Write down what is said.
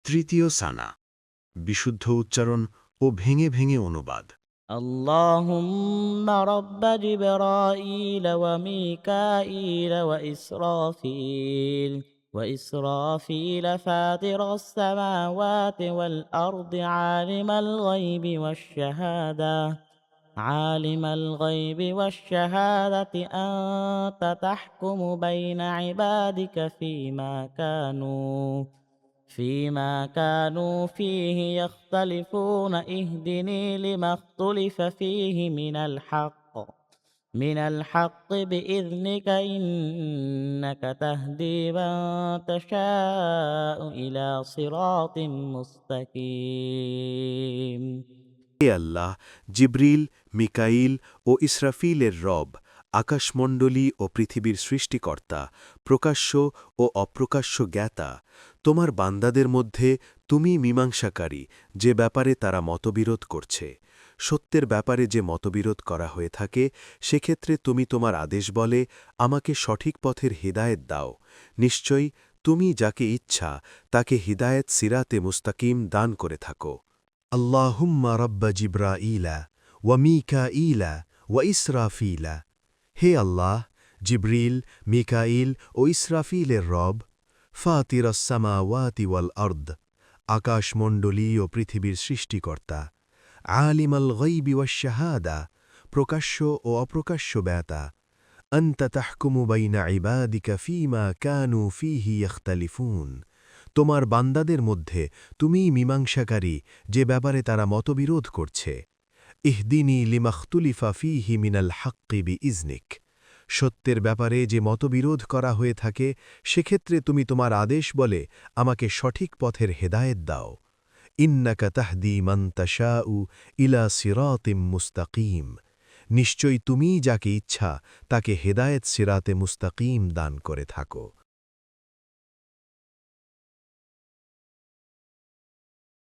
তৃতীয় সানা, বিশুদ্ধ উচ্চারণ ও ভেঙে ভেঙে অনুবাদ। اللهم رب جبرائيل وميكائيل وإسرافيل فاطر السماوات والأرض عالم الغيب والشهادة أنت تحكم بين عبادك فيما كانوا فيه يختلفون اهدني لما اختلف فيه من الحق بإذنك إنك تهدي من تشاء إلى صراط مستقيم হে আল্লাহ, জিবরিল, মিকাইল ও ইসরাফিলের রব, আকাশমণ্ডলী ও পৃথিবীর সৃষ্টিকর্তা, প্রকাশ্য ও অপ্রকাশ্য জ্ঞাতা, তোমার বান্দাদের মধ্যে তুমি মীমাংসাকারী যে ব্যাপারে তারা মতবিরোধ করছে। সত্যের ব্যাপারে যে মতবিরোধ করা হয়ে থাকে সেক্ষেত্রে তুমি তোমার আদেশ বলে আমাকে সঠিক পথের হিদায়েত দাও। নিশ্চয়ই তুমি যাকে ইচ্ছা তাকে হিদায়েত সিরাতে মুস্তাকিম দান করে থাকো। اللهم رب جبرائيل وميكائيل وإسرافيل হে আল্লাহ, জিবরিল, মিকাইল ও ইসরাফিলের রব, ফাতির السماوات والأرض আকাশমণ্ডলী ও পৃথিবীর সৃষ্টিকর্তা, আলিম আল গাইবি ওয়াশ-শাহাদা প্রকাশ্য ও অপ্রকাশ্য ব্যাতা, أنت تحكم بين عبادك فيما كانوا فيه يختلفون তোমার বান্দাদের মধ্যে তুমিই মীমাংসাকারী যে ব্যাপারে তারা মতবিরোধ করছে। ইহদিনী লিমাখতুলিফা ফীহি মিনাল হাক্কি বিইজনিক সত্যের ব্যাপারে যে মতবিরোধ করা হয়ে থাকে সেক্ষেত্রে তুমি তোমার আদেশ বলে আমাকে সঠিক পথের হেদায়েত দাও। ইন্নাকা তাহদি মান তাশাউ ইলা সিরাতিম মুস্তাকিম নিশ্চয়ই তুমিই যাকে ইচ্ছা তাকে হেদায়েত সিরাতে মুস্তাকিম দান করে থাকো।